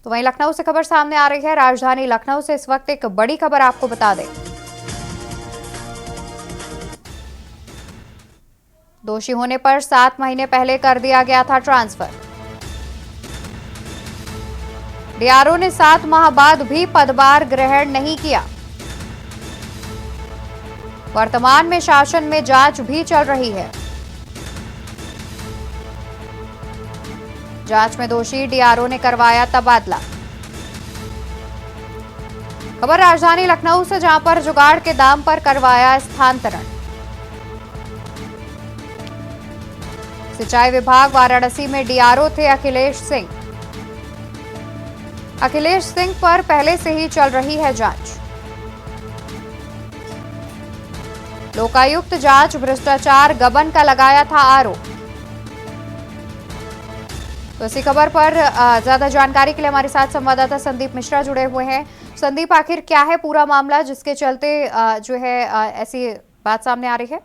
तो वहीं लखनऊ से खबर सामने आ रही है। राजधानी लखनऊ से इस वक्त एक बड़ी खबर आपको बता दें। दोषी होने पर 7 महीने पहले कर दिया गया था ट्रांसफर। डीआरओ ने 7 माह बाद भी पदभार ग्रहण नहीं किया। वर्तमान में शासन में जांच भी चल रही है। जांच में दोषी डीआरओ ने करवाया तबादला। खबर राजधानी लखनऊ से, जहां पर जुगाड़ के दाम पर करवाया स्थानांतरण। सिंचाई विभाग वाराणसी में डीआरओ थे अखिलेश सिंह। अखिलेश सिंह पर पहले से ही चल रही है जांच। लोकायुक्त जांच भ्रष्टाचार गबन का लगाया था आरोप। तो इसी खबर पर ज्यादा जानकारी के लिए हमारे साथ संवाददाता संदीप मिश्रा जुड़े हुए हैं। संदीप, आखिर क्या है पूरा मामला जिसके चलते जो है ऐसी बात सामने आ रही है?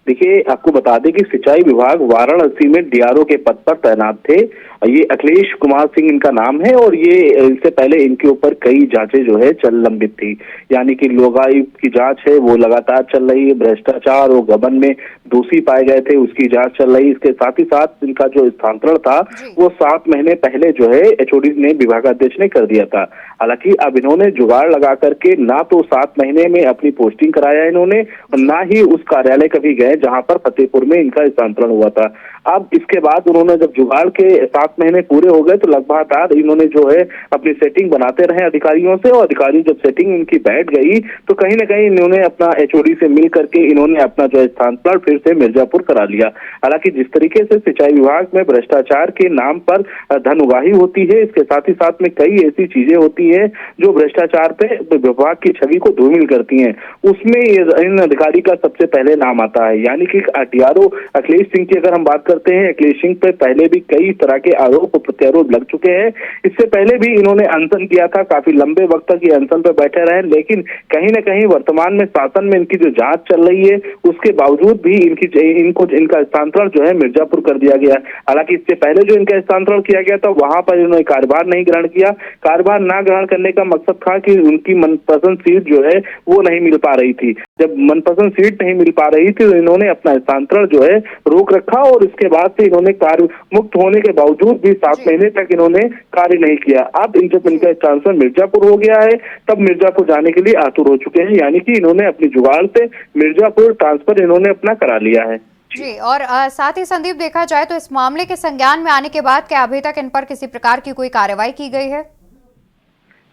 देखिए, आपको बता दें कि सिंचाई विभाग वाराणसी में डीआरओ के पद पर तैनात थे। ये अखिलेश कुमार सिंह इनका नाम है और ये इससे पहले इनके ऊपर कई जांचें जो है लंबित थी। यानी कि लोकायुक्त की जांच है वो लगातार चल रही है। भ्रष्टाचार और गबन में दोषी पाए गए थे, उसकी जांच चल रही है। इसके साथ ही साथ इनका जो स्थानांतरण था वो 7 महीने पहले जो है एचओडी ने, विभागाध्यक्ष ने कर दिया था। हालांकि अब इन्होंने जुगाड़ लगा करके ना तो 7 महीने में अपनी पोस्टिंग कराया इन्होंने, और ना ही उस कार्यालय कभी गए जहां पर फतेहपुर में इनका स्थानांतरण हुआ था। अब इसके बाद उन्होंने जब जुगाड़ के 7 महीने पूरे हो गए तो लगभग इन्होंने जो है अपनी सेटिंग बनाते रहे अधिकारियों से, और अधिकारी जब सेटिंग इनकी बैठ गई तो कहीं ना कहीं इन्होंने अपना एचओडी से मिल करके इन्होंने अपना जो स्थानांतरण फिर से मिर्जापुर करा लिया। हालांकि जिस तरीके से सिंचाई विभाग में भ्रष्टाचार के नाम पर धन उगाही होती है, इसके साथ ही साथ में कई ऐसी चीजें होती है जो भ्रष्टाचार पे विभाग की छवि को धूमिल करती हैं, उसमें इन अधिकारी का सबसे पहले नाम आता है। यानी कि डीआरओ अखिलेश सिंह की अगर हम बात करते हैं, अखिलेश सिंह पे पहले भी कई तरह के आरोप प्रत्यारोप लग चुके हैं। इससे पहले भी इन्होंने अनशन किया था, काफी लंबे वक्त तक ये अनशन पे बैठे रहे, लेकिन कहीं ना कहीं वर्तमान में शासन में इनकी जो जांच चल रही है उसके बावजूद भी इनका स्थानांतरण जो है मिर्जापुर कर दिया गया। हालांकि इससे पहले जो इनका स्थानांतरण किया गया था वहां पर इन्होंने कार्यभार नहीं ग्रहण किया। कार्यभार ना ग्रहण करने का मकसद था कि उनकी मनपसंद सीट जो है वो नहीं मिल पा रही थी। जब मनपसंद सीट नहीं मिल पा रही थी तो इन्होंने अपना स्थानांतरण जो है रोक रखा, और इसके बाद से इन्होंने कार्य मुक्त होने के बावजूद भी 7 महीने तक इन्होंने कार्य नहीं किया। अब जब इनका ट्रांसफर मिर्जापुर हो गया है तब मिर्जापुर जाने के लिए आतुर हो चुके हैं। यानी कि इन्होंने अपनी जुगाड़ से मिर्जापुर ट्रांसफर इन्होंने अपना करा लिया है जी। और साथ ही संदीप, देखा जाए तो इस मामले के संज्ञान में आने के बाद क्या अभी तक इन पर किसी प्रकार की कोई कार्रवाई की गई है?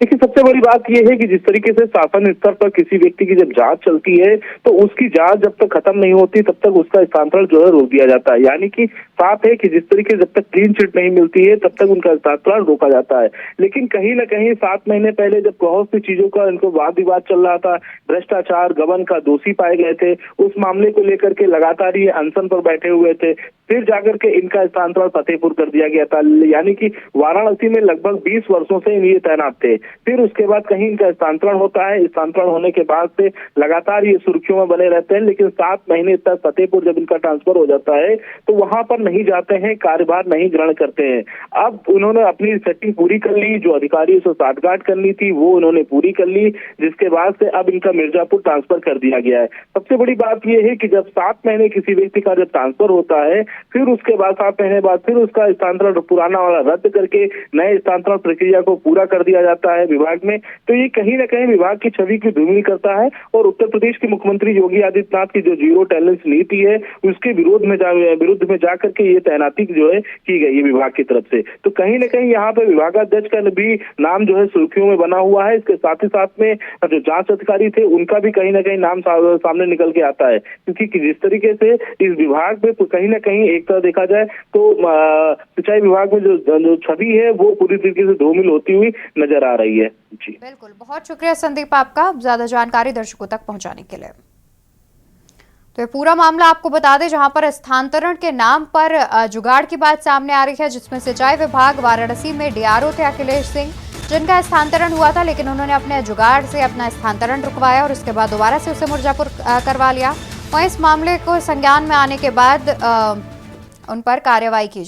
देखिए, सबसे बड़ी बात यह है कि जिस तरीके से शासन स्तर पर किसी व्यक्ति की जब जांच चलती है तो उसकी जांच जब तक खत्म नहीं होती तब तक उसका स्थानांतरण जो है रोक दिया जाता है। यानी कि साफ है कि जिस तरीके से जब तक क्लीन चिट नहीं मिलती है तब तक उनका स्थानांतरण रोका जाता है। लेकिन कहीं ना कहीं 7 महीने पहले जब बहुत सी चीजों का इनको वाद विवाद चल रहा था, भ्रष्टाचार गबन का दोषी पाए गए थे, उस मामले को लेकर के लगातार ये अनशन पर बैठे हुए थे। फिर जाकर के इनका स्थानांतरण फतेहपुर कर दिया गया था। यानी कि वाराणसी में लगभग 20 वर्षों से ये तैनात थे। फिर उसके बाद कहीं इनका स्थानांतरण होता है। स्थानांतरण होने के बाद से लगातार ये सुर्खियों में बने रहते हैं, लेकिन 7 महीने तक फतेहपुर जब इनका ट्रांसफर हो जाता है तो वहां पर नहीं जाते हैं, कार्यभार नहीं ग्रहण करते हैं। अब उन्होंने अपनी सेटिंग पूरी कर ली, जो अधिकारी से साठगांठ करनी थी वो उन्होंने पूरी कर ली, जिसके बाद से अब इनका मिर्जापुर ट्रांसफर कर दिया गया है। सबसे बड़ी बात यह है कि जब 7 महीने किसी व्यक्ति का जब ट्रांसफर होता है फिर उसके बाद 7 महीने बाद फिर उसका स्थानांतरण पुराना वाला रद्द करके नए स्थानांतरण प्रक्रिया को पूरा कर दिया जाता है विभाग में, तो ये कहीं ना कहीं विभाग की छवि की धूमिल करता है। और उत्तर प्रदेश के मुख्यमंत्री योगी आदित्यनाथ की जो जीरो टॉलरेंस नीति है उसके विरुद्ध में जाकर के ये तैनाती जो है की गई है विभाग की तरफ से। तो कहीं ना कहीं यहाँ पे विभागाध्यक्ष का भी नाम जो है सुर्खियों में बना हुआ है। इसके साथ ही साथ में जो जांच अधिकारी थे उनका भी कहीं ना कहीं नाम सामने निकल के आता है, क्योंकि जिस तरीके से इस विभाग में कहीं ना कहीं एक तरह देखा जाए तो सिंचाई विभाग में जो छवि है वो पूरी तरीके से धूमिल होती हुई नजर आ रही है। जी बिल्कुल, बहुत शुक्रिया संदीप आपका ज्यादा जानकारी दर्शकों तक पहुंचाने के लिए। तो ये पूरा मामला आपको बता दें, जहां पर स्थानांतरण के नाम पर जुगाड़ की बात सामने आ रही है, जिसमें सिंचाई विभाग वाराणसी में डीआरओ थे अखिलेश सिंह, जिनका स्थानांतरण हुआ था, लेकिन उन्होंने अपने जुगाड़ से अपना स्थानांतरण रुकवाया और उसके बाद दोबारा से उसे मिर्जापुर करवा लिया। वहीं इस मामले को संज्ञान में आने के बाद उन पर कार्रवाई की